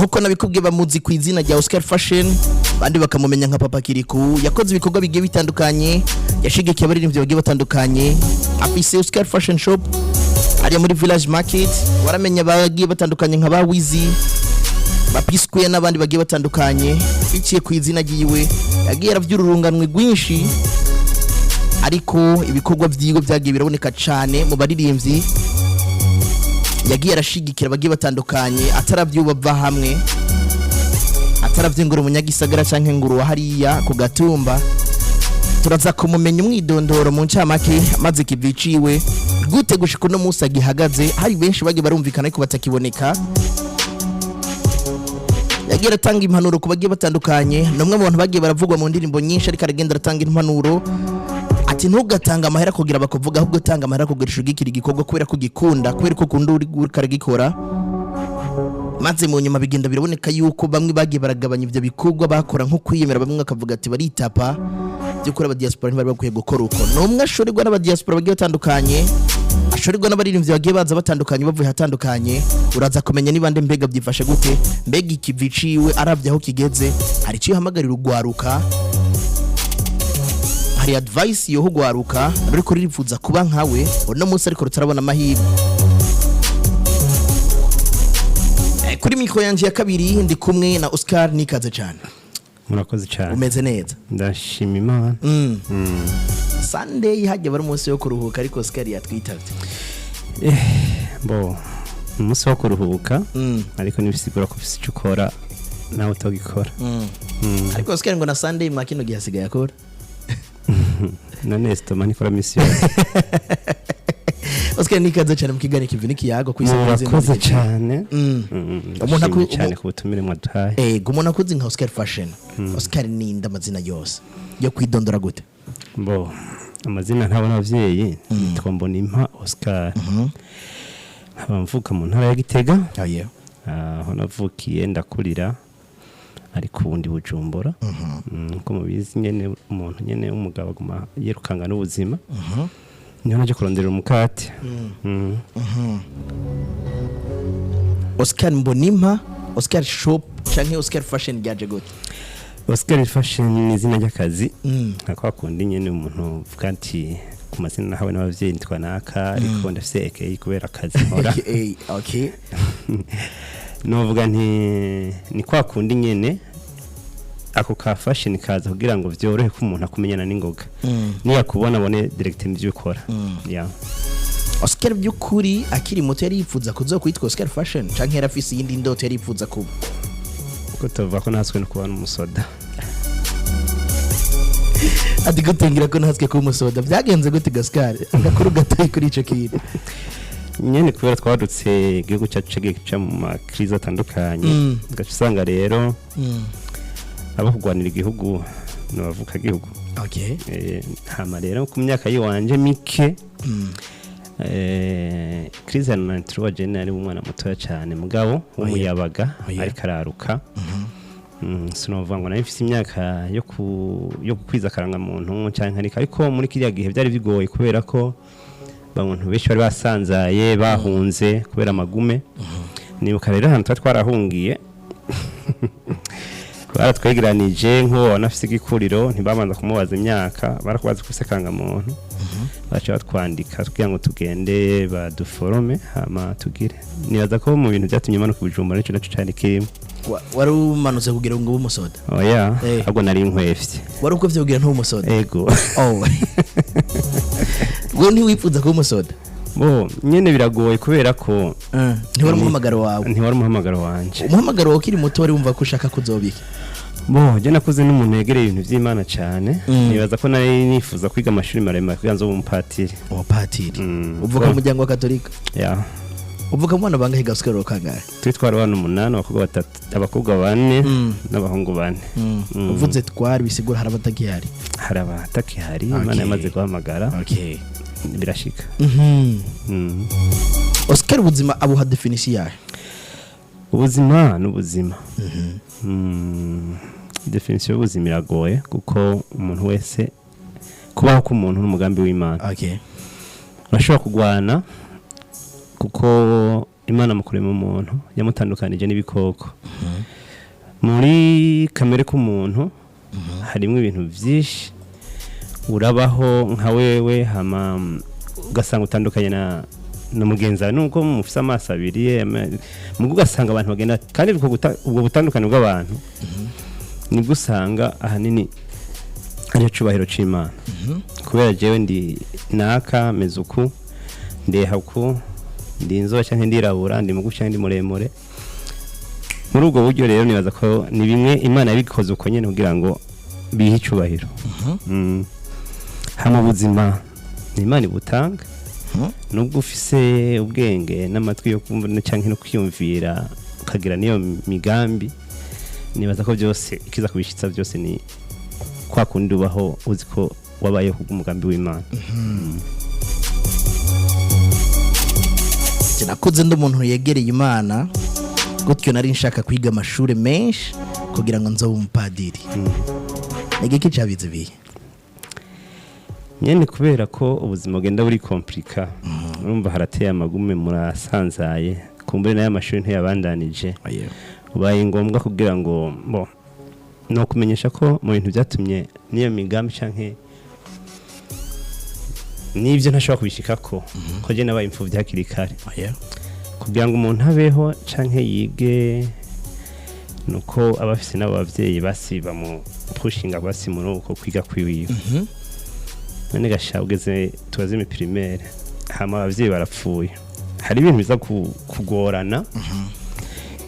nkuko nabikubwiye bamuzi ku izina rya Oscar Fashion bandi bakamumenya nka Papa Kirikou yakoze ibikorwa bigiye bitandukanye yashigikiye abaririmbyi bagiye batandukanye afise Oscar Fashion Shop ari muri Village Market waramenya bagiye batandukanye nka ba Wizi bapiskuye n'abandi bagiye batandukanye biciye ku izina ryiwe yagiye aravyururunganwe rwinshi ariko ibikorwa vyiwe byagiye biraboneka cyane mu baririmbyi yagiye arashigikira bagiye batandukanye ataravyubava hamwe ataravyengura umunyagisagara canke nguru wa hariya ku gatumba turaza kumumenya umwidondoro mu ncamake maze kiviciwe gute gushika no musa gihagaze hari benshi bagiye barumvikana ariko batakiboneka yagiye aratanga impanuro ku bagiye batandukanye nomwe mu bantu bagiye baravugwa mu ndirimbo nyinshi ariko aragenda aratanga impanuro ati ntugatanga amahera kugira bakuvuga ahubwo tanga amahera kugira ushigikira igikorwa kubera ko gikunda kubera ko kunda uri karagikora maze mu nyuma bigenda biraboneka yuko bamwe bagiye baragabanya ibyo bikorwa bakora nko kwiyemera bamwe akavuga ati baritapa byo kuri aba diaspora ntibari bakwiye gukora uko nomwe ashorerwa n'aba diaspora bagiye batandukanye ashorerwa n'abaririmbyi bagiye baza batandukanye bavuye hatandukanye uraza kumenya nibande mbega byifashe gute mbega ikiviciwe aravye aho kigeze hari cyo hamagarira ugwaruka hari advice yo hugwaruka ariko ririfuza kuba nkawe uno munsi ariko rutarabona amahirwe kuri mikro yanje ya kabiri ndi kumwe na Oscar nikaze cyane murakoze cyane umeze neza ndashima Imana Sunday hajya bari umunsi wo kuruhuka ariko Oscar yatwitavye bo umunsi wo kuruhuka ariko nibisigura ko ufise cyukora nawe utogikora ariko Oscar ngo na Sunday makino gihasigaye akora none stoma nikora mission Oscar nikaze cyane mukigane kiviniki yago kwisakoze murakoze cyane umuntu cyane ku butumire mwaduhaye umuntu akuzi nka Oscar Fashion Oscar ni ndamazina yose yo kwidondora gute bo amazina ntabona abavyeyi twombona impa Oscar abamvuka mu ntara ya Gitega aho navukiye ndakurira ariko ubundi Bujumbura ko mubizi nyene umuntu nyene umugabo aguma yerukanga n'ubuzima niho naje kurondera umukate Oscar Mbonimpa Oscar Shop canke Oscar Fashion ryaje gute Oscar Fashion ni izina ry'akazi akwa kundi nyene umuntu uvuga ati ku mazina nahawe n'abavyeyi nitwa naka ariko ndafise AKA kubera akazi nkora okay novuga nti ni kwa kundi nyene ako ka fashion kaza kugira ngo vyorohe ko umuntu akumenyana n'ingoga niya kubona bone direct mu byukora Oscar byukuri akiri muto yari yifuza kuzokwitwa Oscar Fashion canke yarafise yindi ndoto yari yifuza kuba uko tova ko naswe no kubana umusoda ati gutengira ko naswe ko umusoda byagenze gute Oscar agakuru gatoyi kuri ico kintu nyene kubera twadutse igihugu cyacu cyagiye mu makrize atandukanye gacusanga rero abo kugwanira igihugu n'abavuka igihugu hama rero ku myaka yiwanje mike krize ya 93 jene ari umwana mutoya cyane mugabo w'umuyabaga ariko araruka sinovuga ngo nafise imyaka yo kukwiza karanga muntu cyane ariko muri kiriya gihe byari bigoye kubera ko abantu benshi bari basanzaye bahunze kubera amagume nibuka rero ahantu twarahungiye baratwegeranije nko wanafise igikuriro ntibamanza kumubaza imyaka barakubaza kusekanga muntu bacha batwandika kugira ngo tugende baduforome hama tugire nibaza ko mu bintu byatumye manuka Bujumbura nico naco cyane kimwe wari umanutse kugira ngo umusoda oya ahubwo nari inkwefye wari uko vyugira nto umusoda ego ngo ntiwifuza ko umusoda bo nyene biragoye kubera ko ntiwari umuhamagaro wawe ntiwari umuhamagaro wanje umuhamagaro wawe kiri muto wari wumva ko ushaka kuzobika bo je nakuze n'umuntu yegereye ibintu vy'Imana cyane nibaza ko nari nifuza kwiga amashuri maremare kugira ngo umupatiri uvuga mu muryango wa Katolika uvuga mwana bangahe Oscar rokangaye twitwara abantu 8 abakobwa 3 abakobwa 4 n'abahungu 4 uvuze twari bisigura harabatakihari harabatakihari Imana yamaze guhamagara birashika Oscar ubuzima abuha definition yahe ubuzima n'ubuzima definition y'ubuzima iragoye kuko umuntu wese kubaho ku muntu n'umugambi w'Imana urashobora kugwana kuko Imana mu kurema umuntu yamutandukanije n'ibikoko. Muri kamere k'umuntu harimo ibintu byinshi urabaho nka wewe hama ugasanga utandukanye na mugenzi wawe nuko mufise amaso abiri mugo ugasanga abantu bagenda kandi ubwo butandukane bw'abantu nibwo usanga ahanini ari cubahiro c'Imana. Kubera jewe ndi naka mezuku ndeha uku ndi inzoba canke ndirabura ndi mugufi canke ndi muremure. Muri ubwo buryo rero nibaza ko ni bimwe Imana yabikoze uko nyene kugira ngo bihe icubahiro. Hama ubuzima ni Imana ibutanga. Nubwo ufise ubwenge n'amatwi yo kumva canke no kwiyumvira ukagira niyo migambi, nibaza ko byose ikiza kubishitsa byose ni kwa kundi ubaho uzi ko wabayeho umugambi w'Imana. Nakuze ndi umuntu yegereye Imana gutyo nari nshaka kwiga amashure menshi kugira ngo nzobe umupadiri. Nigiki cabize biye nyene kubera ko ubuzima bugenda buri komplika. Urumva harateye amagume murasanzaye kumbere nayo amashuri ntiyabandanije. Ubaye ngombwa kugira ngo no kumenyesha ko mu bintu byatumye niyo migambi canke nivyo ntashobora kubishikako ko je nabaye imfuvyi hakiri kare. Kugira ngo umuntu abeho canke yige nuko abafise n'abavyeyi basiba mu pushinga basi muri uko kwiga kwiwiwe. None gasha ugeze tuwazime primaire hama abavyeyi barapfuye. Hari ibintu biza kugorana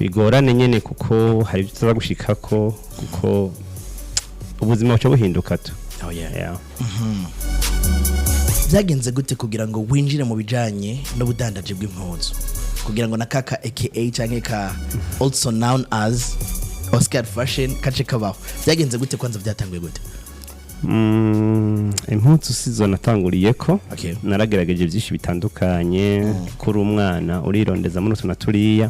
bigorane nyene kuko hari ibyo tuza gushikako kuko ubuzima buca buhinduka tu. Byagenze gute kugira ngo winjire mu bijanye n'ubudandaje bw'impuzu kugira ngo nakaka aka canke ka also known as Oscar Fashion kace kabaho byagenze gute kwanza byatanguye gute? Impuzu sizo natanguriyeko. Naragerageje byinshi bitandukanye kuri umwana urirondeza muri utu naturiya.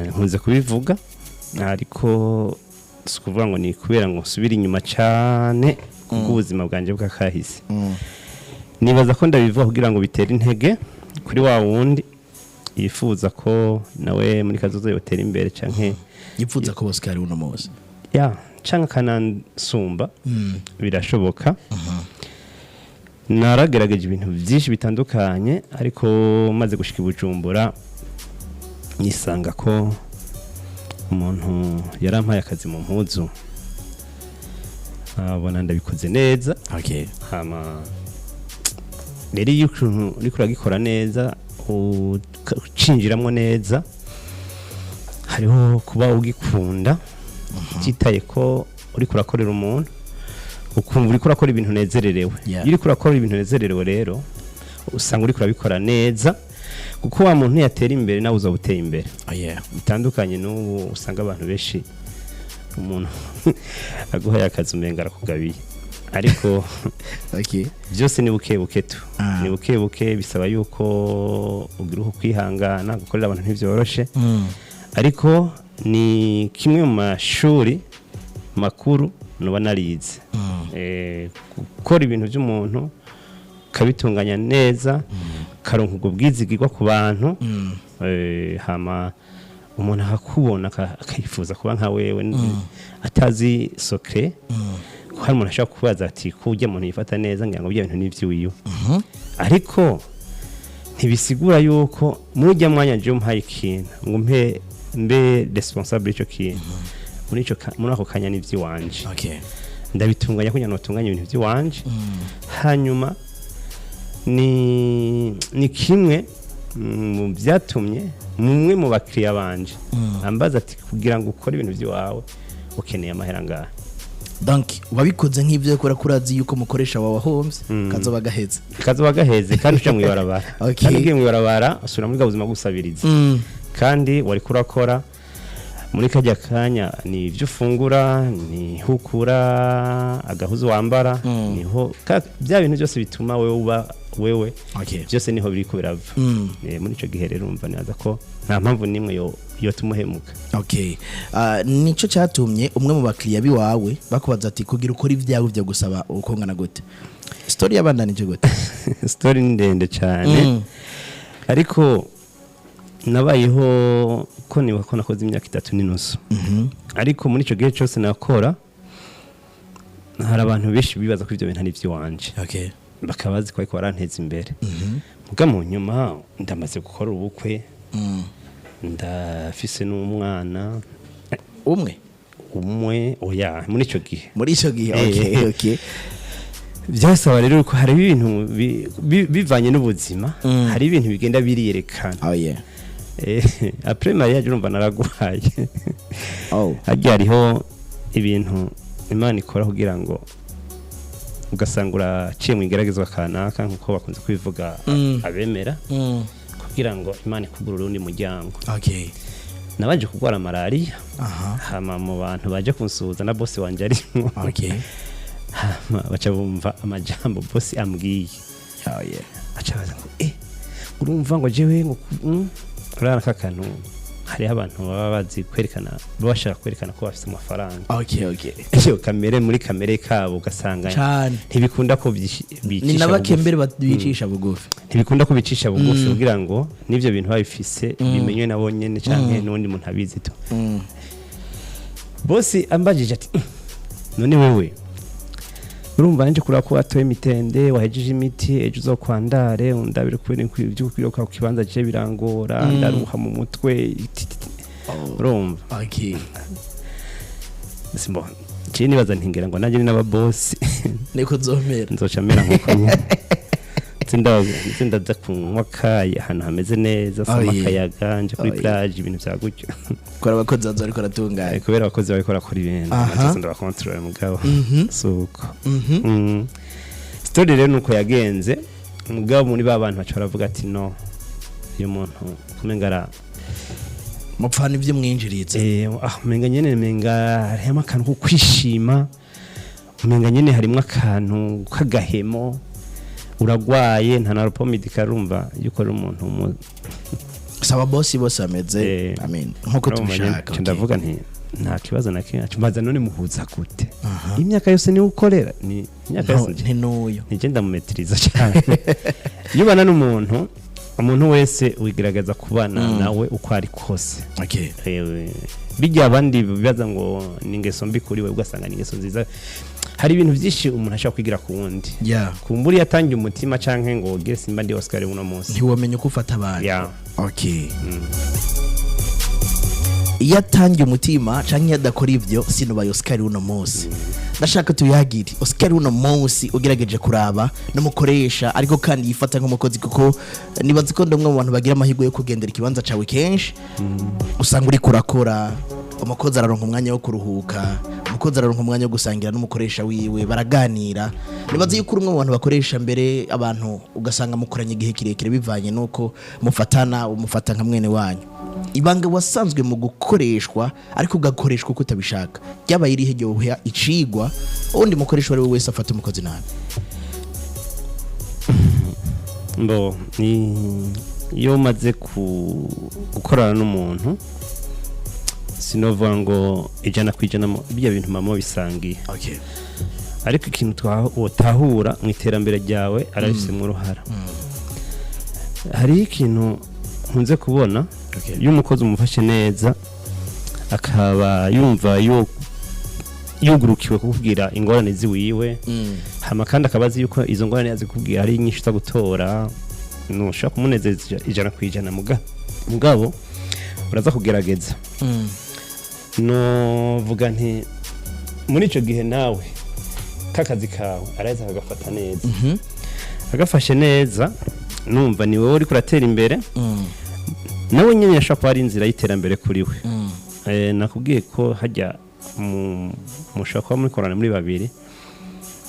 Nkunze kubivuga ariko sikuvuga ngo ni kubera ngo subira inyuma cyane ubuzima bwanje bwakahise. Nibaza ko ndabivuga kugira ngo bitere intege kuri wa wundi yifuza ko nawe muri kazozo yotera imbere canke yifuza ko Oscar uno mose canke kanansumba birashoboka. Naragerageje ibintu byinshi bitandukanye ariko maze gushika Bujumbura nisanga ko umuntu yarampaye akazi mu mpuzu abona ndabikoze neza. Hama rero iyo uriko uragikora neza ucinjiramwo neza hariho kuba ugikunda kitaye ko uriko urakorera umuntu ukumva uriko urakora ibintu nezererewe. Iyo uriko urakora ibintu nezererewe rero usanga uriko urabikora neza kuko wa muntu yatera imbere nawe uza gutera imbere. Bitandukanye n'ubu usanga abantu benshi umuntu aguhaye akazi umenga arakugabiye ariko byose ni bukebuke tu. Ni bukebuke bisaba yuko ugira uko kwihangana gukorera abantu ntibyoroshe ariko ni kimwe mu mashuri makuru nuba narize. Gukora ibintu by'umuntu kabitunganya neza karonka ubwo bwizigirwa ku bantu hama umuntu akakubona akayifuza kuba nka wewe atazi secret. Hari umuntu ashaka kubaza ati kujya umuntu yifata neza ngira ngo bya bintu n'ivyuwiyo ariko ntibisigura yuko mujya mwanya je umpaye ikintu ngo mbe responsable ico kintu muri ako kanya n'ivy'iwanje. Ndabitunganya kugira ngo tunganye ibintu by'iwanje. Hanyuma ni kimwe mu byatumye mumwe mu bakiriya banje ambaza ati kugira ngo ukore ibintu by'iwawe ukeneye amahera ngaha. Donc wabikoze nk'ibyo kora kurazi yuko mukoresha wawe homes kazoba gaheze kandi uca mwibarabara. Kandi ugiye mwibarabara asura muri gabuzima gusabiriza kandi wari kurakora muri kajya kanya ni ibyo ufungura ni hukura agahuzu wambara niho bya bintu byose bituma wewe byose niho biri ko birava. Muri ico gihe rero umva naza ko nta mpamvu nimwe yo tumuhemuka. Nico cyatumye umwe mu bakiriya biwawe bakubaza ati kugira ukora ibyawe byo gusaba ukongana gute? Story yabandanije gute? Story ndende cyane. ariko nabayeho ko niba ko nakoze imyaka 3 n'inusu ariko muri ico gihe cyose nakora hari abantu benshi bibaza ko ivyo bintu ari ivy'iwanje okay bakabazi ko ariko baranteza imbere muga mu nyuma ndamaze gukora ubukwe ndafise n'umwana umwe oya muri ico gihe okay byasaba rero ko hari ibintu bivanye n'ubuzima hari ibintu bigenda biriyerekana après mariage urumva naragwaye hagiye hariho ibintu Imana ikora kugira ngo ugasanga uraciye mu igeragezwa kanaka nkuko bakunze kwivuga abemera kugira ngo Imana ikugurure undi muryango okay nabanje kugwara malaria hama mu bantu baje kunsuhuza na boss wanje arimo okay baca bumva amajambo boss ambwiye aca baza ngo urumva ngo jewe ngo urana kakanu hari abantu baba bazi kwerekana bashaka kwerekana ko bafite amafaranga okay iyo kamere muri kamere kabo ugasanga ntibikunda ko bicisha ni nabakembere bicisha bugufi ntibikunda ko bicisha bugufi kugira ngo nivyo bintu babifise bimenywe nabo nyene canke n'undi muntu abizi to bosi ambajije ati none wewe urumva nje kura ko atoye mitende wahejeje imiti ejo uzokwandare undabire kubera ibyo kwiroka ku kibanza je birangora ndaruha mu mutwe urumva okay simbo je nibaza ntingera ngo naje ni n'ababosi niko zomera nzocamera nkuko Tsinda kunywa kaya hano hameze neza soma kayaga nje kuri plage ibintu bya gutyo kora abakozi bazo ariko ratunganya kubera abakozi bariko rakora ibintu ndetse ndabakontrole mugabo suko story rero nuko yagenze mugabo muri ba bantu bacha baravuga ati no iyo muntu kumengara mupfana ivyo mwinjirize menga nyene menga harimo akantu ko kwishima menga nyene harimo akantu kagahemo uragwaye nta na ropo medical rumva yuko ari umuntu saba boss bose ameze amen nkuko tubishaka ndavuga nti nta kibazo na kimwe cyumbaza none muhuza gute imyaka yose ni ukorera ni imyaka yose ntinuyo nigenda mu metriza cyane yubana n'umuntu umuntu wese wigeragaza kubana nawe uko ari kose okay bijya abandi bibaza ngo ningeso mbi kuri we ugasanga ningeso nziza hari ibintu byinshi umuntu ashaka kwigira ku wundi kumburi yatangiye umutima canke ngo gere simba ndi Oscar uno munsi ntiwamenye uko ufata abantu okay yatangiye umutima canke yadakora ivyo sinubaye Oscar uno munsi ndashaka tuyagire Oscar uno munsi ugerageje kuraba n'umukoresha ariko kandi yifata nk'umukozi kuko nibaze ko ndomwe mu bantu bagira amahirwe yo kugendera ikibanza cawe kenshi usanga uri kurakora umukozi araronka umwanya wo kuruhuka umukozi araronka umwanya wo gusangira n'umukoresha wiwe baraganira nibaze yuko umwe mu bantu bakoresha mbere abantu ugasanga mukoranye igihe kirekire bivanye nuko mufatana umufata nka mwene wanyu ibanga wasanzwe mu gukoreshwa ariko ugakoreshwa uko utabishaka byaba irihe ryohya icigwa undi mukoresha wari wese afata umukozi nabi mbo ni iyo maze gukorana n'umuntu sinovuga ngo ijana kwijana bijya bintu mama bisangiye okay ariko ikintu twahura mu iterambere ryawe arabise mu ruhara hari ikintu nkunze kubona iyo umukozi umufashe neza akaba yumva yugurukiwe kukubwira ingorane ziwiwe hama kandi akabazi yuko izo ngorane yazikubwira ari nyinshi utagutora nushaka kumunezeza ijana kwijana mugabo uraza kugerageza no vuga nti muri ico gihe nawe kakazi kawe araza kagafata neza agafashe neza numva ni wowe uri kuratera imbere nawe nyine yashaka ari inzira y'iterambere kuri we nakubwiye ko hajya mushaka kwa muri korana muri babiri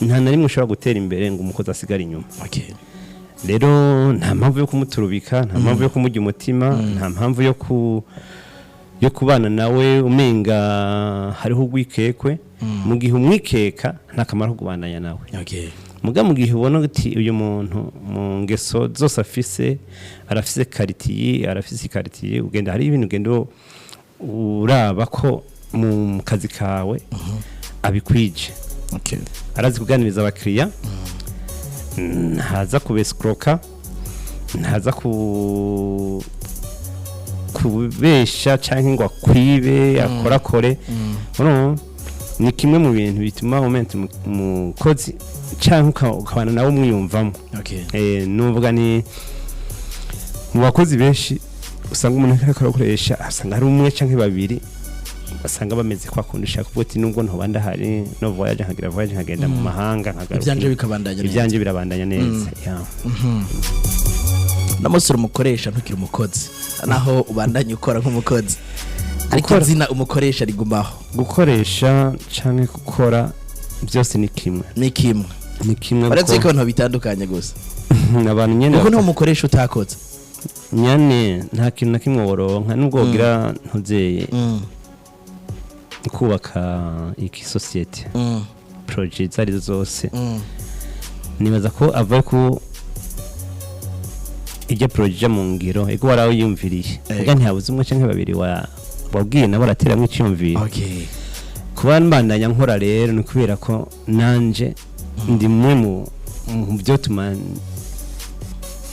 nta na rimwe ushobora gutera imbere ngo umukozi asigare inyuma rero nta mpamvu yo kumuturubika nta mpamvu yo kumujya umutima nta mpamvu yo kubana nawe umenga hariho ugwikekwe mu gihe umwikeka nta kamaro ko kubandanya nawe muga mu gihe ubona uti uyu muntu mu ngeso zose arafise karitiye ugenda hari ibintu ugenda uraba ko mu kazi kawe abikwije arazi kuganiriza abakiriya haza kubescroka ntaza kubesha canke ngo akwibe akorakore ni kimwe mu bintu bituma moment umukozi canke ukabana nawe umwiyumvamo nuvuga ni mu bakozi benshi usanga umuntu akakoresha asanga ari umwe canke babiri basanga bameze kwa kundisha kuvuga nubwo ntobanda hari no voyage nkagira voyage nkagenda mu mahanga nkagaruka ivyanje bikabandanya neza ivyanje birabandanya neza namusura umukoresha ntukiri umukozi naho ubandanye ukora nk'umukozi ariko izina umukoresha rigumaho gukoresha canke gukora byose ni kimwe baretse ko nto bitandukanye gusa abantu nyene kuko nto umukoresha utakoze nyane nta kintu na kimwe woronka nubwo wogira ntuzeye kubaka iki society project zari zose nibaza ko ava ku ijya project mu ngiro ego waraho yumviriye ubwo ntihabuze umwe canke babiri wabwiye nabo rateramwe icyumviro kuba mbandanya nkora rero ni kubera ko nanje ndi mwe mu byo tuma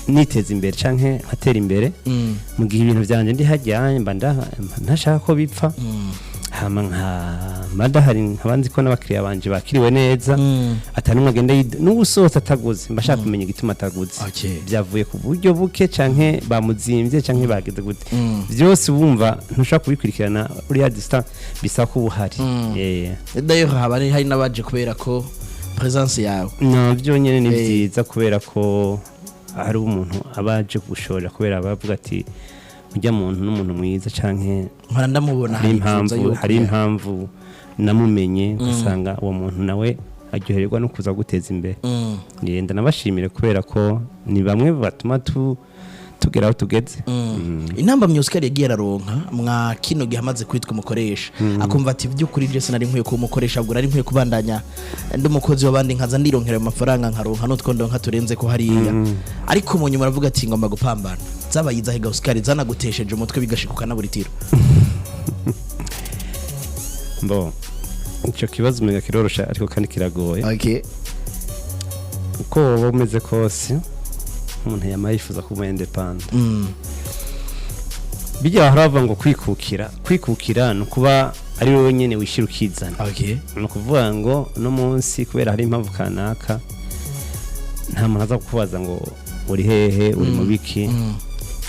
niteza imbere canke nkatera imbere mu gihe ibintu byanje ndi hajyanye ntashaka ko bipfa hama madahari nkabanzi ko n'abakiriya banje bakiriwe neza atari mwagenda n'ubusohotse ataguze mbashaka kumenya igituma ataguze byavuye ku buryo buke canke bamuzimbye canke bageze gute byose bumva ntushaka kubikurikirana uri distance bisa ko buhari dayo hari n'abaje kubera ko presence yawe navyo nyene ni byiza kubera ko hari umuntu abaje gushora kubera bavuga ati ujya muntu n'umuntu mwiza canke nkora ndamubona hari impamvu namumenye gusanga uwo muntu nawe aryoherwa no kuza guteza imbere ngenda nabashimire kubera ko ni bamwe batuma tugera aho tugeze inamba myusikari yagiye araronka mwa kino gihamaze kwitwa umukoresha akumva ati by'ukuri je sinari nkwiye ko umukoresha agura ari nkwiye kubandanya ndi umukozi w'abandi nkaza ndironkera amafaranga nkaronka no twondo nkaturenze ko hariya ariko mu nyuma aravuga ati ngomba gupambana zabayiza higa usikari zanagutesheje umutwe bigashikuka na buri tiro mbo icyo kibazo mega kirorosha ariko kandi kiragoye uko wowe umeze kose umuntu yamayifuza kuba independent bijya harava ngo kwikukira no kuba ari wowe nyene wishira ukizana no kuvuga ngo no munsi kubera hari impamvu kanaka nta muntu aza kukubaza ngo uri hehe uri mu biki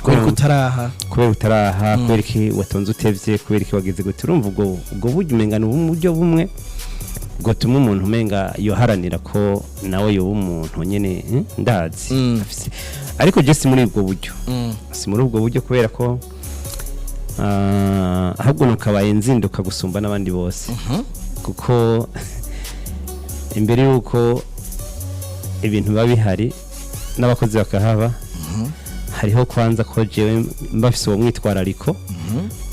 kubera utaraha kubera iki watonze utevye kubera iki wageze gute urumva ubwo buryo umengana uburyo bumwe gutuma umuntu umenga yoharanira ko nawe yoba umuntu nyene ndazi ariko je si muri ubwo buryo kubera ko ahubwo nukabaye nzinduka gusumba n'abandi bose kuko imbere yuko ibintu biba bihari n'abakozi bakahaba hariho kwanza ko jewe mbafise uwo mwitwarariko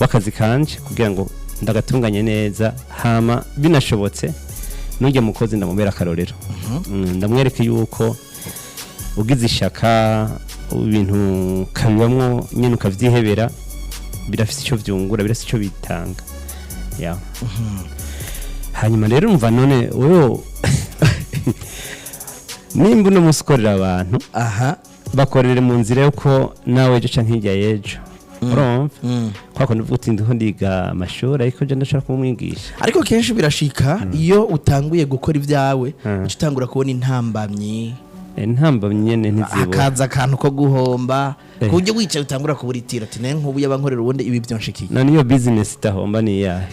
w'akazi kanje kugira ngo ndagatunganye neza hama binashobotse nujya mukozi ndamubera akarorero ndamwereke yuko ugize ishaka ibintu kabibamwo nyine ukavyihebera birafise icyo vyungura birafise icyo bitanga hanyuma rero umva none wewe nimba uno munsi ukorera abantu bakorere mu nzira yuko nawe ejo canke hirya y'ejo urumva kwako ndavuga uti ndiho ndiga amashuri ariko je ndashaka kumwigisha ariko kenshi birashika iyo utanguye gukora ivyawe utangura kubona intambamyi nyene ntizibura akaza akantu ko guhomba kujye wicaye utangura kuburitira ati ne nkubu yabankorera ubundi ibi byonshikiye none iyo business itahomba ni yahe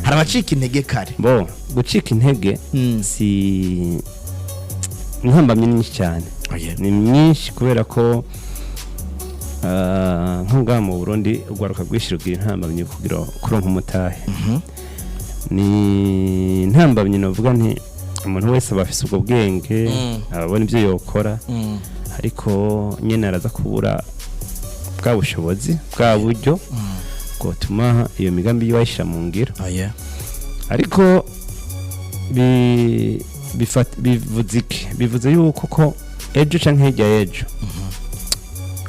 hari abacika intege kare bo gucika intege si intambamyi nyinshi cyane ni myinshi kubera ko nk'ubwa mu Burundi ugwaruka gwishira ugira intambamyi kugira kuronka umutahe ni intambamyi novuga nti umuntu wese abafise ubwo bwenge ababona ibyo yokora ariko nyene araza kubura bwa bushobozi bwa buryo gutuma iyo migambi yiwayishira mu ngiro ariko bivuze yuko ko ejo canke hirya y'ejo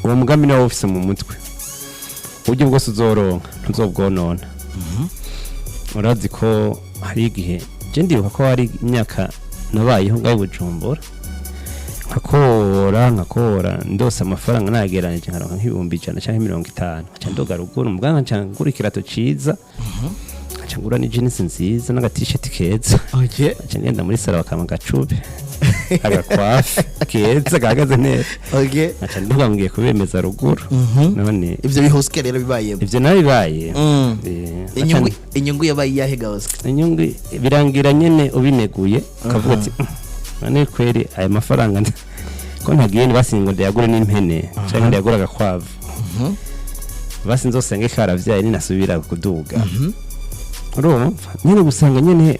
uwo mugambi nawe ufise mu mutwe uburyo bwose uzoronka ntuzobwonona urazi ko hari igihe je ndibuka ko hari imyaka nabayeho ngaho Bujumbura nkakora ndose amafaranga nageranije nkaronka nk'ibihumbi 100 canke 50 aca ndoga ruguru mbwa nca ngura ikirato ciza aca ngura ni jeans nziza n'aga t-shirt keza aca ngenda muri sala bakama gacube agakwafi keza gahagaze neza aca ndoga ngiye kubemeza ruguru none ivyo bihoske rero bibaye ivyo nabibaye inyungu yabaye yahe Oscar inyungu birangira nyene ubineguye ukavuga ati none kweri aya mafaranga ko ntagiye basingo ndayagura n'impene cyangwa ndayagura agakwavu basi nzosenge karavyaye ninasubira kuduga urumva nyene gusanga nyene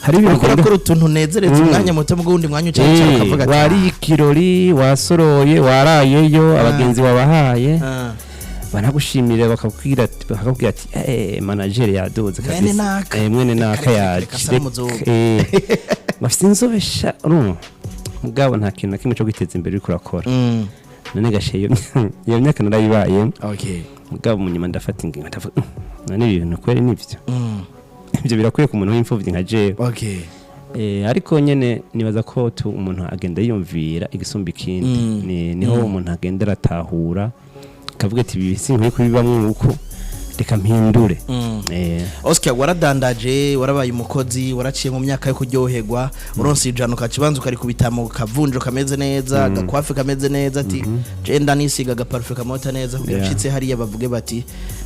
hari ibintu ukora utuntu nezeretse umwanya muto mugundi mwanya ucaye ukavuga ati wari ikirori wasoroye warayeyo abagenzi wabahaye banagushimira bakakubwira ati manager yadoze kabisa mwene naka yaje bafite inzobesha mugabo nta kintu na kimwe cyo kwiteza imbere uri kurakora none gashe iyo myaka narayibaye mugabo munyuma ndafata ingingo ndavuga none ibintu kweri nivyo ibyo birakwiye ku muntu w'imfuvyi nka jewe ariko nyene nibaza ko umuntu agenda yumvira igisumba ikindi niho umuntu agenda ratahura kavuga ati bisi nkwiye kubibamwe uko reka mpindure Oscar waradandaje warabaye umukozi waraciye mu myaka yo kuryoherwa uronse ijana kacibanza ukari kubitamo kavunjo kameze neza gakwafe kameze neza ati je ndanisiga gaparfe kamota neza kugira nshitse hariya bavuge bati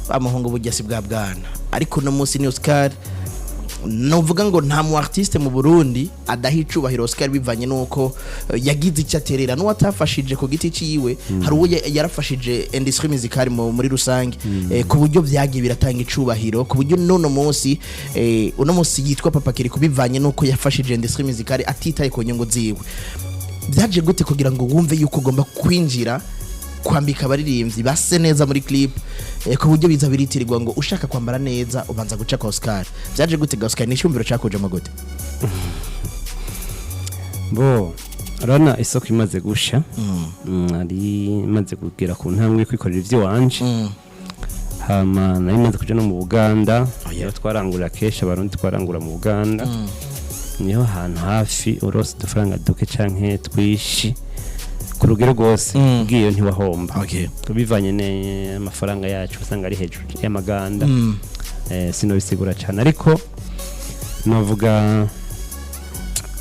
bamuhungu bujyasi bwa bwana ariko no munsi ni Oscar novuga ngo nta mu artiste mu Burundi adahicubahiro Oscar bivanye nuko yagize icyaterera no watafashije ku giti ciwe hari uwo yarafashije industry musicale muri rusange ku buryo byagiye biratanga icubahiro ku buryo uno munsi yitwa Papa Kirikou bivanye nuko yafashije industry musicale atitaye ku nyungu ziwe byaje gute kugira ngo wumve yuko ugomba kwinjira kwambika abaririmbyi base neza muri clip ku buryo biza biritirirwa ngo ushaka kwambara neza ubanza guca Oscar byaje gute Oscar ni cyumviro cyakoje magute bo rana isoko imaze gusha ari imaze kugira ku ntambwe kwikorera ivyo wanje hama nari maze kuja no mu Buganda twarangura kesha barundi twarangura mu Buganda niho hantu hafi urose dufaranga duke canke twishi ku rugero rwose ubwiyo ntiwahomba bivanye n'amafaranga yacu usanga ari hejuru y'amaganda sinobisigura cyane ariko navuga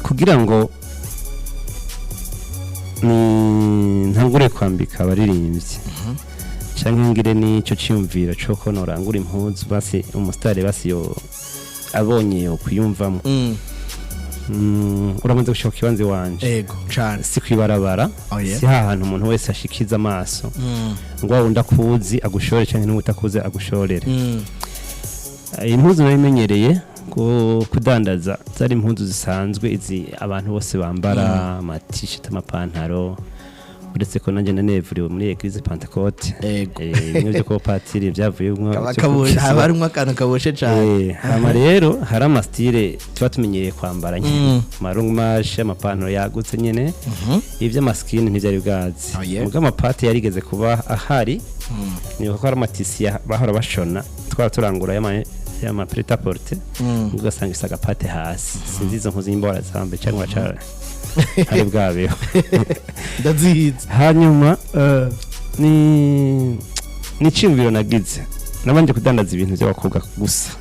kugira ngo ntangure kwambika abaririmbyi cyangwa ngire n'icyo cyumvira cyo ko norangura impuzu basi umusitari basi yo abonye yo kuyumvamo uramaze gushaka kibanze wanje yego cyane si kwibarabara si hahantu umuntu wese ashikiza amaso ngo wunda kuzi agushore cyane n'utakuze agushorere impuzu nabimenyereye kudandaza zari impuzu zisanzwe izi abantu bose bambara ama-t-shirt amapantaro uretse ko nanjye nanevuriwe muri Eglise Pentecote bimwe byo ko patiri byavuye habarimo akantu kaboshe cyane hama rero hari amastile tuba tumenyereye kwambara nyine marungumashe amapantaro yagutse nyene ibyo amaskini ntibyari bwazi muga amapati yarigeze kuba ahari ni ko ari amatisi bahora bashona twara turangura yama preta porte ugasanga isaga pate hasi sinzi izo mpuzi imbora zambe cyangwa cyara hari bwabeho ndazihize hanyuma ni cyumviro nagize nabanje kudandaza ibintu by'abakobwa gusa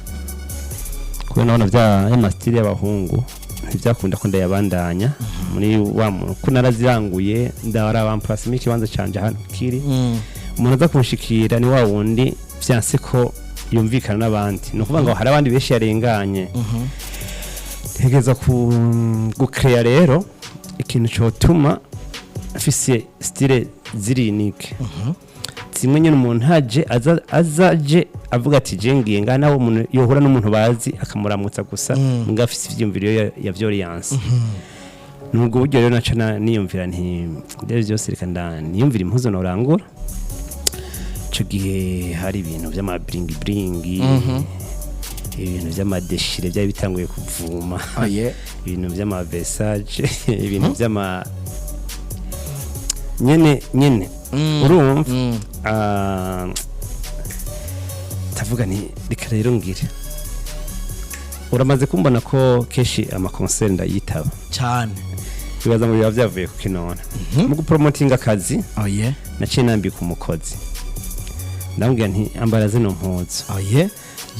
kuko nabona bya amastile y'abahungu ntibyakunda ko ndayabandanya muri wa ko naraziranguye ndara bamplase mu kibanza canje hano kiri umuntu aza kunshikira ni wa wundi byanse ko yumvikana n'abandi no kuvuga ngo hari abandi beshi yarenganye tegeza gukreya rero ikintu cyotuma afise style ziri unique zimwe nyine umuntu haje azaje avuga ati jengiye ngana nawo umuntu yohura n'umuntu bazi akamuramutsa gusa ngafise ivyumviro ya violence nubwo buryo rero naca niyumvira nti ndebe byose reka niyumvira impuzo norangura ico gihe hari ibintu by'amabringi ibintu by'amadeshire byari bitanguye kuvuma ibintu by'amavesage ibintu by'ama nyene urumva tavuga ni reka rero ngire uramaze kumbona ko keshi ama concert ndayitaba cyane bibaza ngo biba byavuye ku kinona mu gupromotinga akazi oye naciye nambika umukozi ndambwira nti ambara zino mpuzu oye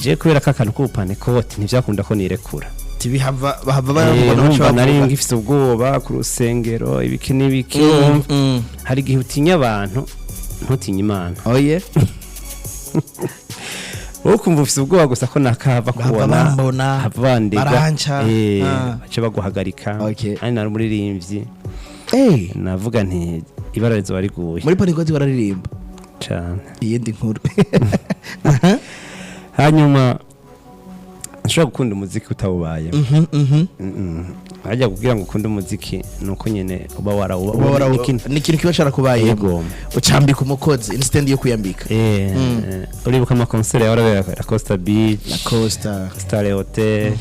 je kubera ka kantu k'ubupane kote ntivyakunda ko nirekura tibihava barabona baco nari ngifite ubwoba ku rusengero ibiki n'ibiki hari gihe utinya abantu ntutinye Imana oye ukumva ufite ubwoba gusa ko nakava kubona abandega bace baguhagarika ari nari umuririmbyi navuga nti ibara rizo bariguye muri panikozi bararirimba cyane iyindi nkuru hanyuma nshobora gukunda umuziki utawubaye hajya kugira ngo ukunde umuziki nuko nyene uba warawo n'ikintu kiba carakubaye yego ucambika umukozi instead yo kuyambika uribuka ama concert ya Orabera la Costa Beach la Costa Star Hotel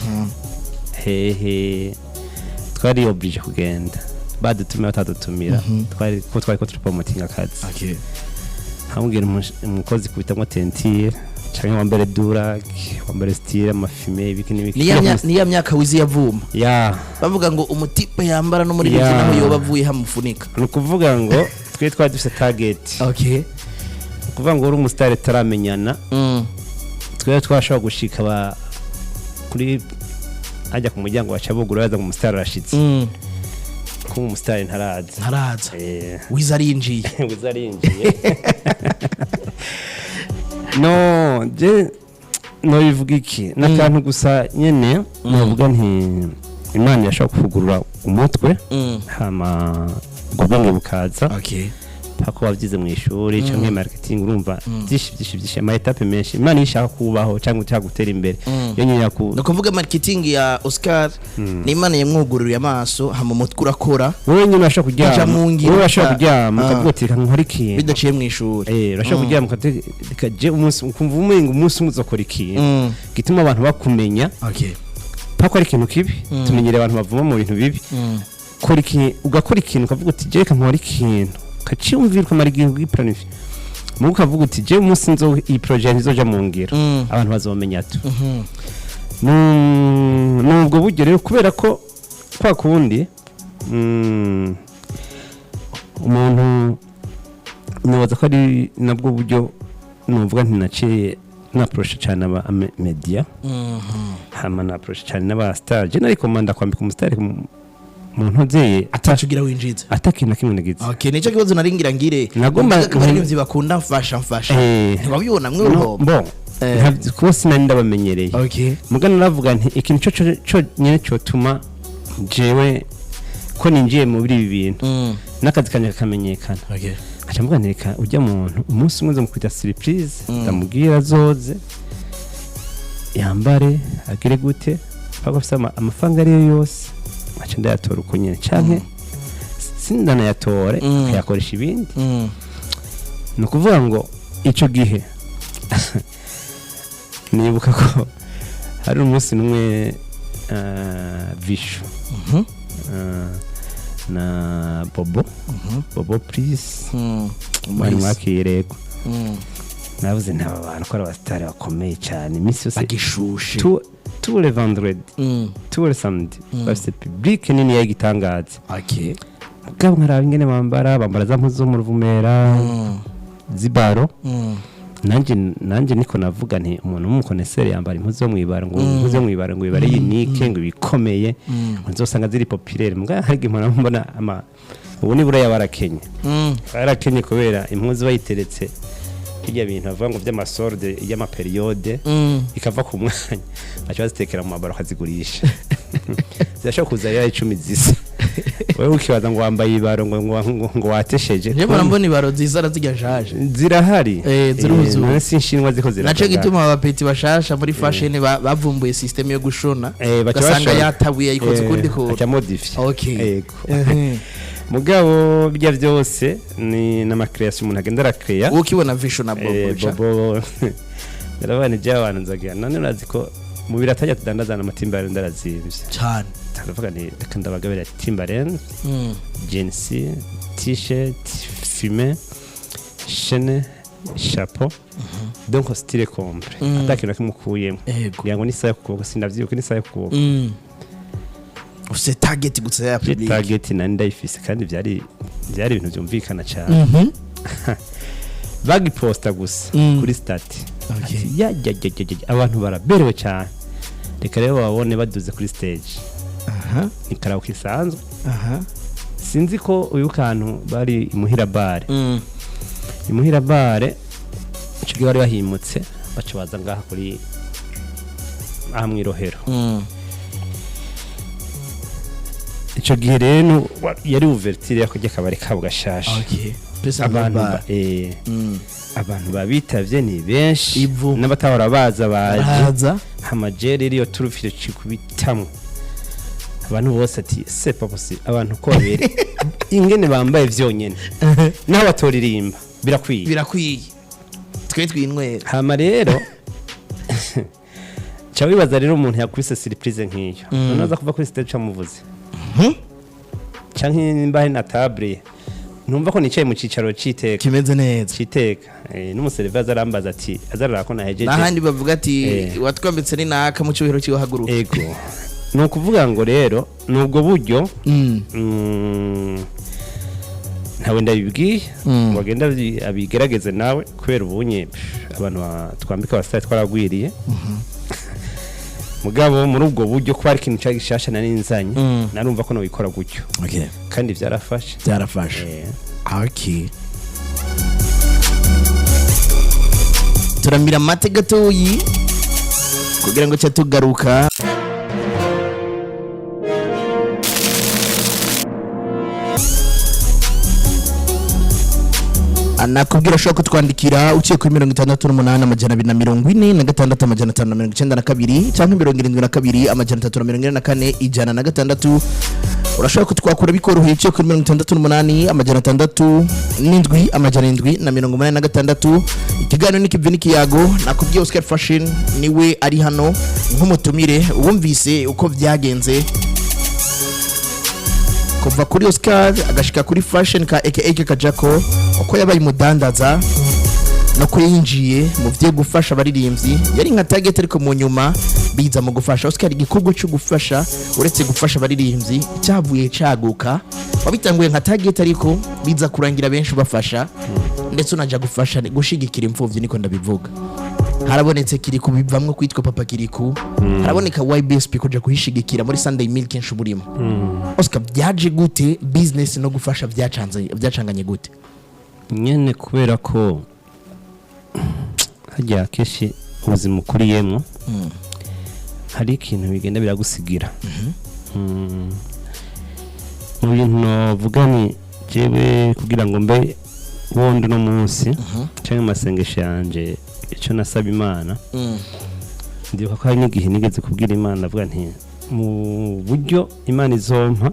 twari oblige kugenda badutumira batadutumira twari ko promoting akazi hamubwira umukozi kubitamwa tentire canke wambere durak wambere style amafime ibiki n'ibiki niya myaka wizi yavuma bavuga ngo umutipe yambara no muri biki naho yoba avuye hamufunika nukuvuga ngo twe twari dufite target kuvuga ngo uri umustar taramenyana twe twashobora gushika kuri ajya ku muryango bacabugura yaza ngo umustar arashitse ko umustar ntaraza wiza arinjiye no je no bivuga iki nakantu gusa nyene navuga nti Imana yashaka kuvugurura umutwe hama ubwenge bukaza pako wavyize mu ishuri canke marketing urumva byinshi ama etape menshi Imana ishaka kubaho cyangwa gutera imbere yo nyine no kuvuga marketing ya Oscar ni Imana yamwugururiye amaso hama umutwe urakora wewe nyine urashaka kuryama ukavuga ati nkari ikintu bidaciye mu ishuri urashaka kuryama ukaje umunsi ukumva umunsi muzokora ikintu gituma abantu bakumenya pako ari ikintu kibi tumenyere abantu bavuma mu bintu bibi ugakora ikintu ukavuga uti je nkora ikintu kaciyumvira kumara igihe bw'iplanif mu ukavuga uti je umunsi nzo iyi project izoja mu ngiro abantu bazomenya tu nubwo buryo rero kubera ko kwa kundi umuntu nibaza ko ari nabwo buryo nuvuga nti naciye na approach cyane aba media hama na approach cyane n'aba star je nari komanda kwambika umustar umuntu nzeye atacugira winjiza atakina kimwe nagize nico kibazo naringira ngire nagomba kandi bakunda mfasha ntibabibona mwe bo ko sinari ndabamenyereye mugana navuga nti ikintu cyo nyene cyo tuma jewe ko ninjiye mu biri bintu nakazi kanje kamenyekana acha mvuga ntireka ujya muntu umunsi umwe nzomukwita surprise ndamubwira zoze yambare agire gute pako fisa amafaranga ariyo yose acha ndayatora uko nyene canke sindana yatore yakoresha ibindi no kuvuga ngo ico gihe nibuka ko hari umunsi numwe vishu na bobo please mwari mwakireko navuze ntaba bantu ko ari abastari bakomeye cyane imisi yose bagishushe tous les vendredis tous les samedis bafite public nini yagitangaza mugabo nkaraba ingene bambara za mpuzu mu ruvumera zibaro nanje niko navuga nti umuntu w'umukoneseri yambara impuzu zo mwibara ngo ibare yinike ngo bikomeye nzosanga ziri populaire mugabo hari gihe mbona ubu ni buriya barakenye kubera impuzu bayiteretse kijya bintu bavuga ngo by'amasorde y'amaperiode ikava ku mwanya bacha bazitekera mu mabaro kazigurisha zashaka kuzarira 10 zisa wewe ukibaza ngo wambaye ibaro ngo watesheje je barambona ibaro zizara zigashaje zirahari ziruzu nasi nshinwa ziko zirahari naco gituma abapeti bashasha muri fashion bavumbuye system yo gushona gasanga yatabuye ikoze kundi ko acha modify mugabo bya byose ni nama creation umuntu agenda arakrea ukibona vision na bobo yarabane jyabantu nzagira none urazi ko mu biratajya tudandazana amatimbare ndarazimvye cyane ndavuga ni ndabagabira timbare jeans t-shirt fume chaîne chapeau donc style complet atakira kimukuyemo yango ni sayo kuboko sindavyibuka ni sayo kuboko use target gusa ya public target nani ndayifise kandi byari ibintu byumvikana cyane bagiposta gusa kuri stati ya abantu baraberewe cyane reka rero babone baduze kuri stage ni karaoke isanzwe sinzi ko uyu kantu bari imuhira bare icyo gihe bari bahimutse baca baza ngaha kuri aha mwirohero icyo gihe rero yari ouverture yakujya kabari kabo gashasha abantu babitavye ni benshi n'abatahora baza baje hamajeri iriyo turufire cikubitamwe abantu bose ati c'est pas possible abantu ko babere ingene bambaye vyonyene naho batoririmba birakwiye twe twinywera hama rero Chawibaza rero umuntu yakubise surprise nk'iyo nonaza kuva kuri stage camuvuze canke nimbahe na table numva ko nicaye mu cicaro citeka kimeze neza citeka n'umuservice azarambaza ati azarara ko nahejeje nahandi bavuga ati watwambitse ni naka mu cyubahiro cyo haguruka ego no kuvuga ngo rero nubwo buryo ntawe ndabibwiye bagenda abigerageze nawe kubera ubunye abantu twambika abasitari twaragwiriye mugabo muri ubwo buryo ko ari ikintu cyagishasha nari nzanye narumva ko no bikora gutyo kandi byarafashe okay turamira mate gatoyi kugira ngo cyatugaruka anakubwira ushobora kutwandikira uciye kuri 68 amajana 246 amajana 592 cyangwa 72 amajana 344 ijana na gatandatu urashobora kutwakura bikoroheye uciye kuri 68 amajana 6 amajana 786 ikiganiro n'ikivini n'ikiyago nakubwiye Oscar Fashion niwe ari hano nk'umutumire wumvise uko byagenze kuva kuri Oscar agashika kuri Fashion ka aka kajako uko yabaye mudandaza no kuyinjiye mu byo gufasha abaririmbyi yari nka target ariko mu nyuma biza mu gufasha Oscar igikugo cyo gufasha uretse gufasha abaririmbyi cyavuye caguka wabitanguye nka target ariko biza kurangira benshi bafasha ndetse unaja gufasha gushigikira imfuvyi niko ndabivuga harabonetse Kirikou bivamwe kwitwa Papa Kirikou haraboneka YBSP koja kuhishigikira muri Sunday Milk nshuburimo Oscar byaje gute business no gufasha byacanganye gute nyene kubera ko hajya keshi ubuzima ukuriyemo hari ikintu bigenda biragusigira mu bintu novuga ni jewe kugira ngo mbe wondo no munsi cyangwa amasengesho yanje icyo nasaba Imana ndibuka ko hari n'igihe nigeze kubwira Imana avuga nti mu buryo Imana izompa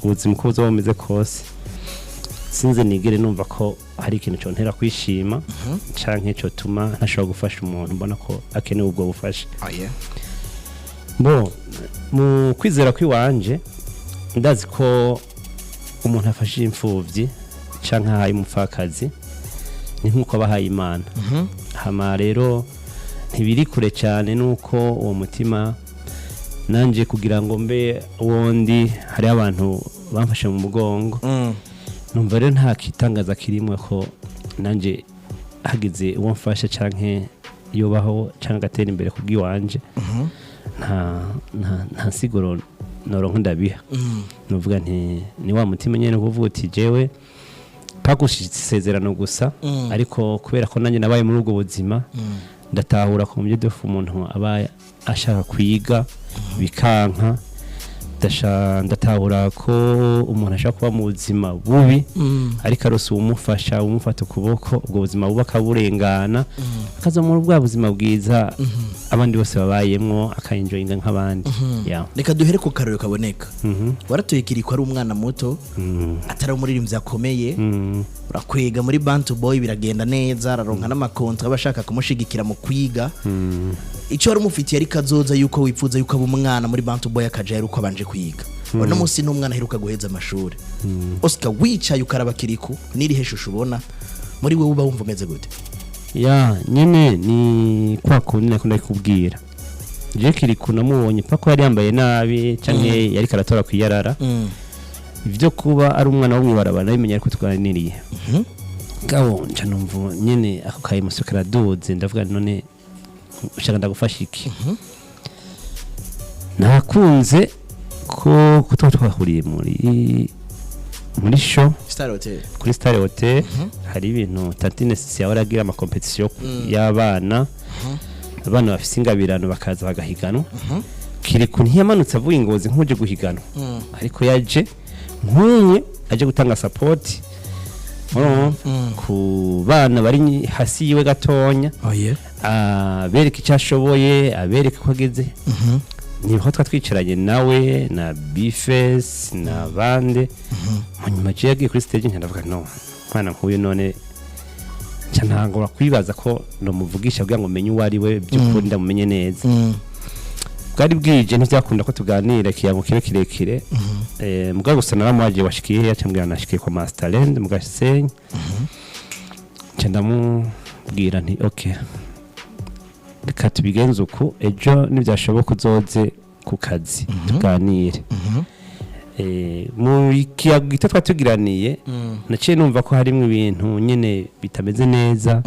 ubuzima uko buzoba bumeze kose sinze nigere numva ko hari ikintu cyo ntera kwishima canke cyo tuma ntashobora gufasha umuntu mbona ko akeneye ubwo bufasha bo mu kwizera kwiwanje ndazi ko umuntu afashije imfuvyi canke hayi umupfakazi ni nkuko bahaye Imana hama rero ntibiri kure cyane nuko uwo mutima nanje kugira ngo mbe wondi hari abantu bamfashe mu mugongo numva rero nta kitangaza kirimwe ko nanje hagize uwo mfasha canke yobaho canke gatera imbere kubwiwanje nta siguro noronka ndabiha nuvuga nti ni wa mutima nyene kuvuga uti jewe pakushitse isezerano gusa ariko kubera ko nanje nabaye muri ubwo buzima ndatahura ko mubyo defu umuntu aba ashaka kwiga bikanka ndatahura ko umuntu ashaka kuba mu buzima bubi ariko arose umufasha umufata ukuboko ubwo buzima buba kaburengana akaza muri bwa buzima bwiza abandi bose babayemwo akayinjoyinga nk'abandi reka duhere ku karero kaboneka waratuye Kirikou ari umwana muto atari umuririmbyi akomeye urakwega muri Bantu Boy biragenda neza araronka n'amakontra abashaka kumushigikira mu kwiga icyo wari umufitiye ari kazoza yuko wipfuza yuko aba umwana muri Bantu Boy akaja ari uko abanje kwiga ono munsi n'umwana aheruka guheza amashuri Oscar wicaye ukaraba Kirikou niri heshusho ubona muri wewe uba wumva umeze gute ya nyene ni kwa kundi nakunda kubwira je Kirikou namubonye pako yari yambaye nabi canke yari karatora kwiyarara ivyo kuba ari umwana wo mwibarabara nabimenya ariko twaniriye gabo nca numva nyene ako kayimuso karaduze ndavuga none ushaka ndagufasha iki nakunze ko twahuriye muri show Star Hotel kuri Star Hotel hari ibintu Tantine Sisi yaragira ama competition y'abana abana bafise ingabirano bakaza bagahiganwa Kirikou ntiyamanutse avuye ingozi nkuje guhiganwa ariko yaje nkumwe aje gutanga support ku bana bari hasi yiwe gatonya abereka icyashoboye abereka ko ageze niho twicaranye nawe na Bifes na bande hanyuma je yagiye kuri stage ndavuga no mwana nkuyu none cyantangura kwibaza ko no muvugisha bwa ngo menye uwari we by'ukuri ndamumenye neza bwari bwije ntibyakunda ko tuganira kiyango kirekire mugabo gusa naramwaje washikiye yacambwira nashikiye kwa Masterland mugasenya ndamubwira nti okay reka tubigenze uko ejo nibyashoboka uzoze ku kazi tuganire mu kiyago twatugiraniye naciye numva ko harimo ibintu nyene bitameze neza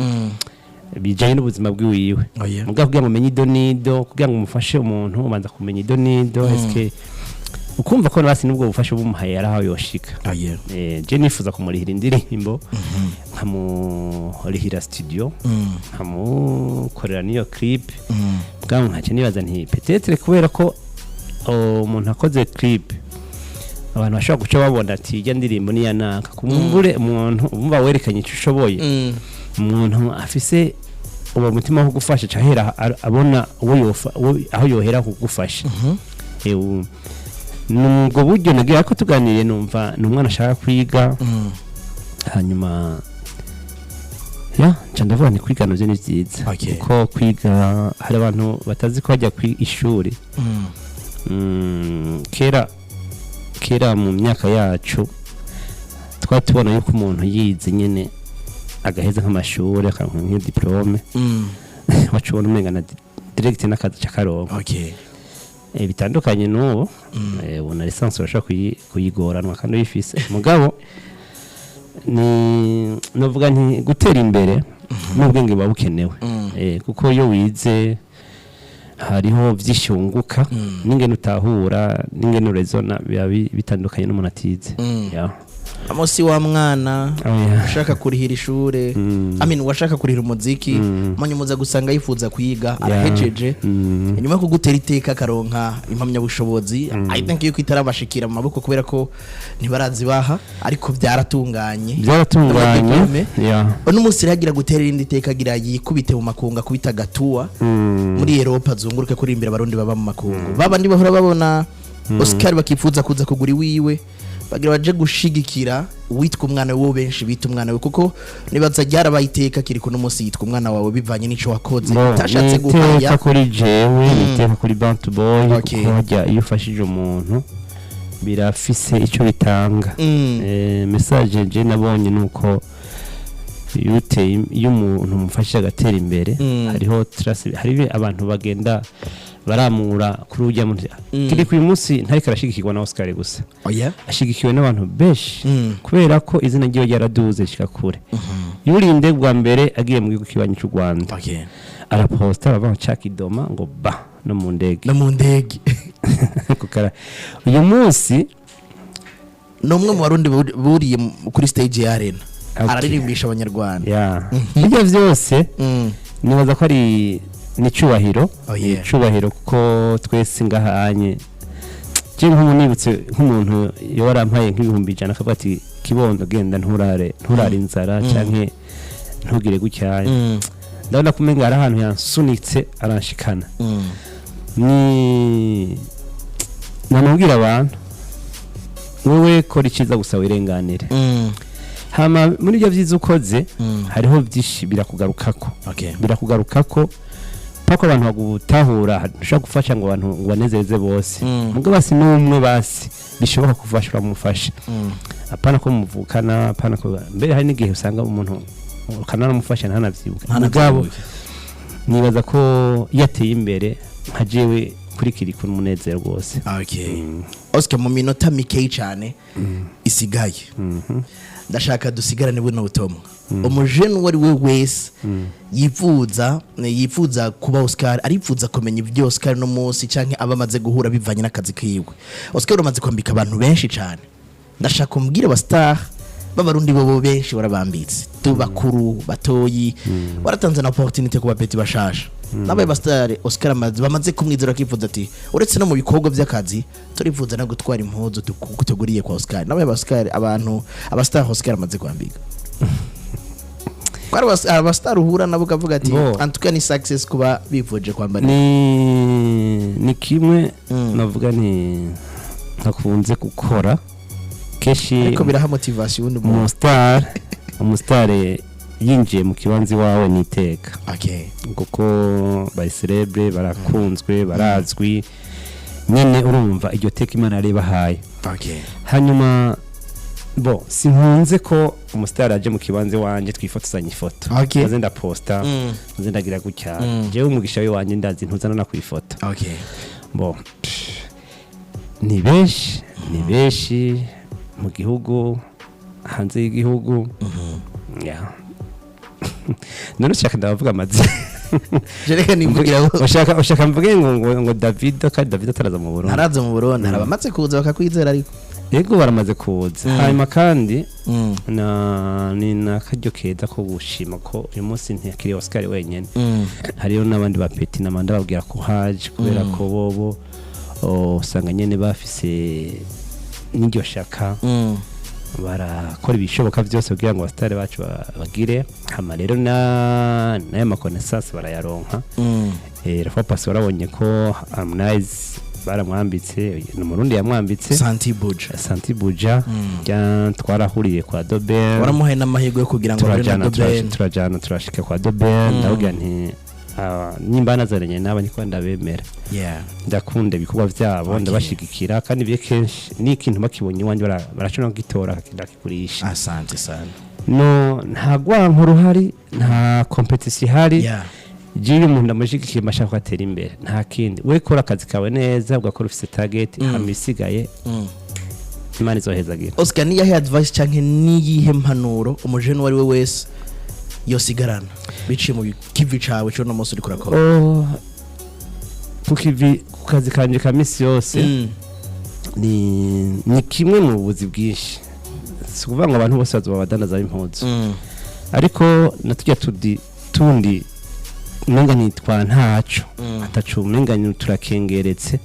bijanye n'ubuzima bwiwiwe mugabo kugira ngo umenye idonido kugira ngo umufashe umuntu ubanza kumenya idonido eske ukumva ko nabasi nubwo bufashe bumuhaye araho yoshika je nifuza kumurihira indirimbo nkamurihira studio nkamukorera niyo clip mugabo nkace nibaza nti peut-être kubera ko umuntu akoze clip abantu bashobora guca babona ati ijya ndirimbo ni yanaka kumbure umuntu umva werekanye icyo ushoboye umuntu afise uwo mutima wo gufasha cyahera abona aho yohera kugufasha nubwo buryo nagira ko tuganiriye numva n'umwana ashaka kwiga hanyuma ndavuga ni kwiga navyo ni vyiza kuko kwiga hari abantu batazi ko bajya ku ishuri kera mu myaka yacu twatubona yuko umuntu yize nyene agaheza nk'amashuri akaronka nk'idiplome wacubona umenga na direct n'akazi cy'akaronka bitandukanye n'ubu ubona lisansi urashobora kuyigoranwa kandi uyifise mugabo ni novuga nti gutera imbere n'ubwenge buba bukenewe kuko iyo wize hariho vyishunguka n'ingene utahura n'ingene urezona biba bitandukanye n'umuntu atize amosi wa mwana ushaka kurihira ishure washaka kurihira umuziki manye muza gusanga yifuza kuyiga arahejeje inyuma ko gutera iteka karonka impamya bushobozi I think yuko itarabashikira mu maboko kubera ko ntibarazibaha ariko byaratunganye n'umunsi yagira gutera irindi teka gira yikubite mu makunga kubita gatuwa muri Europa zunguruke kuri imbere abarundi baba mu makungu babandi bahora babona Oscar bakifuza kuza kugura wiwe bagira baje gushigikira witwa umwana wo benshi bita umwana we kuko nibaza ryarabayiteka Kirikou n'umunsi yitwa umwana wawe bivanye n'ico wakoze tashatse guhaya kuri jewe niteka kuri Bantu Boy kujya iyo ufashije umuntu birafise ico bitanga message je nabonye nuko iyo umuntu mufashije agatera imbere hariho trust hari abantu bagenda baramura kuri ujya muri Kirikou uyu munsi ntariko arashigikirwa na Oscar gusa ashigikiwe n'abantu benshi kubera ko izina ryiwe ryaraduze kikakure yurinde bwa mbere agiye mu gihugu kibanyi cy'u Rwanda araposta bava Chakidoma ngo ba no mu ndege kukara uyu munsi nomwe mu barundi buriye kuri stage ya arena araririmbisha abanyarwanda ibyo vyose nibaza ko ari nicubahiro kuko twese ngahanye je nk'umunibutse nk'umuntu yorampaye nk'ibihumbi 100 akavuga ati kibondo genda nturare inzara canke ntugire gucyaya ndabona kumenga ari ahantu yansunitse aranshikana ni namubwira abantu wewe kora ikiza gusa wirenganire hama muri byo vyiza ukoze hariho byinshi birakugarukako pako abantu bagutahura ushaka gufasha ngo abantu banezeze bose mugabo basi n'umwe basi bishoboka kufasha uramufasha apana ko muvukana apana ko mbere hari n'igihe usanga umuntu kanana mufasha ntanavyibuka mugabo nibaza ko yateye imbere nkajewe kuri Kirikou n'umunezero rwose. Okay. Oscar mu minota mikeyi cyane isigaye. Ndashaka dusigarane buno butomwa. Umujene wari we wese yifuza kuba Oscar, arifuza kumenya ibyo Oscar no munsi canke abamaze guhura bivanye n'akazi kiwe. Oscar umaze kwambika abantu benshi cyane. Ndashaka kumbwira ba star b'abarundi bobo benshi warabambitse. Tubakuru batoyi waratanze na opportunity ku bapeti bashasha. Nabaye ba star Oscar bamaze kumwizera kifuza ati uretse no mu bikorwa by'akazi turifuza no gutwara impuzu tukuguriye kwa Oscar. Nabaye ba Oscar abantu abastar Oscar amaze kwambika. Kwari abastar uhura nabo kavuga ati antuka ni success kuba bivuje kwambara. Ni kimwe navuga ni ntakunze gukora keshi ariko biraha motivation umustar yinjiye mu kibanzi wawe niteka. Okay. Kuko bari celebre barakunzwe barazwi nyene urumva iryo teka Imana areba haye. Okay. Hanyuma sinkunze ko umustar aje mu kibanzi wanje twifotozanya ifoto. Okay. Maze ndaposta maze ndagira gutya jewe umugisha we wanje ndazi ntuzana na kwifota. Okay. Ni benshi mu gihugu hanze y'igihugu. None ushaka ndavuga amazina. Jereka nimvugira ushaka mvuge ngo David kandi David ataraza mu Burundi. Araza mu Burundi arabamaze kuza bakakwizera ariko. Yego baramaze kuza. Hanyuma kandi ni nakaryo keza ko gushima ko uyu munsi ntakiri Oscar wenyene. Hariyo n'abandi bapeti n'amanda babwira ko haje kubera ko bobo usanga nyene bafise n'iryo shaka. Barakora ibishoboka byose kugira ngo abastare bacu bagire hama rero n'aya makonesase barayaronka. Rafa Pasi warabonye ko Harmonize baramwambitse n'umurundi yamwambitse Santi Buja twarahuriye kwa Dober waramuhaye n'amahirwe yo kugira ngo turajana turashika kwa Dober ndavuga nti nimba nazaranye n'abanye ko ndabemera. Ndakunda ibikorwa byabo ndabashigikira kandi biye kenshi n'ikintu bakibonye wanje baracona gitora kindakigurisha. Asante sana. No ntagwa nk'uruhari nta competition hari. Jiyo umuntu ndamushigikiye mashaka kwatera imbere nta kindi we kora akazi kawe neza ugakora ufite target hamisigaye Imana izohezagira. Oscar ni yahe advice canke ni yihe mpanuro umujene wari we wese yosigarana biciye mu kivi cawe cyo no munsi uri kurakora? Kukivi kukazi kanje kamisi yose ni kimwe mu buzi bwinshi. Sikuvuga ngo abantu bose bazobadanaza impuzu ariko natujya tundi menga nitwa ntaco atacu menga turakengeretse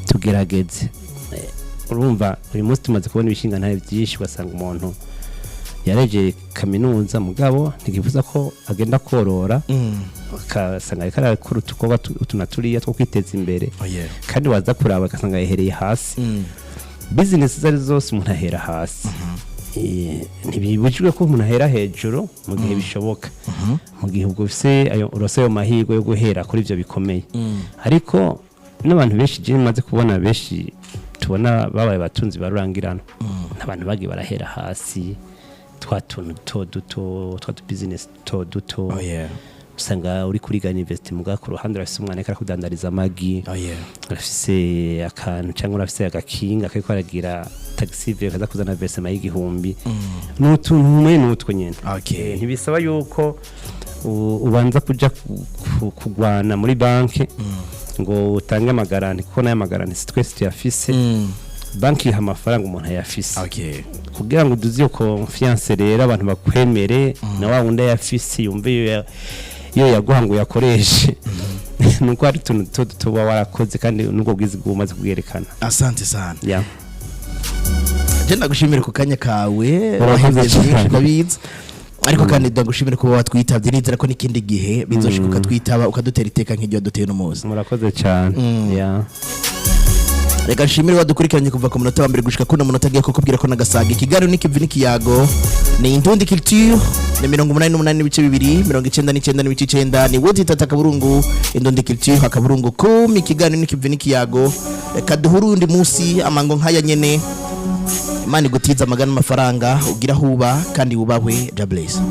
tugerageze. Urumva uyu munsi tumaze kubona ibishinga ntaye byinshi basanga umuntu yareje kaminuza mugabo ntigivuza ko agenda korora akasanga ikara kuri tukoba tunaturiya two kwiteza imbere kandi waza kuraba akasanga yahereye hasi. Business zari zose umuntu ahera hasi. Ntibibujijwe ko umuntu ahera hejuru mu gihe bishoboka mu gihe ubwo bise ayo urose yo mahirwe yo guhera kuri ivyo bikomeye. Ariko n'abantu benshi je maze kubona benshi tubona babaye batunzi barurangirana n'abantu bagi barahera hasi twatuntu duto business duto. Usanga uri kuri university muga ku ruhande rafise umwana akara kudandariza amagi. Rafise akantu cyangwa rafise agakinga kari kwaragira taxi vile kaza kuzana versement y'igihumbi n'utuntu mwe n'utwo nyene. Ntibisaba yuko ubanza kuja kugwana muri banki ngo utange amagarante kuko nayo amagarante twese tuyafise. Banki ha amafaranga umuntu yafise kugira ngo duziyo confiance rero abantu bakwemere na wa wundi yafise yumve iyo yaguha ngo yakoreshe nuko ari tuntu tuba warakoze kandi nubwo bwizi bwumaze kubwerekana. Asante sana. Jenda gushimira ku kanya kawe waheze ndabizi ariko kandi ndagushimira kuba watwitabye nizera ko n'ikindi gihe bizoshikuka twitaba ukadutera iteka nk'iryo duteye n'umuzi. Murakoze cyane. Reka nshimire wadukurikiranye kuva ku munota wa mbere gushika kuno munota agiye kukubwira ko nagasaga ikiganiro n'ikivi n'ikiyago ni Indundi Culture ni 88 n'ibice 2 99 n'ibice 9 ni wote tata kaburungu Indundi Culture akaburungu ko ikiganiro n'ikivi n'ikiyago reka duhurundi munsi amango nkaya nyene Imana igutiza amagana amafaranga ugira huba kandi wubahwe. God bless.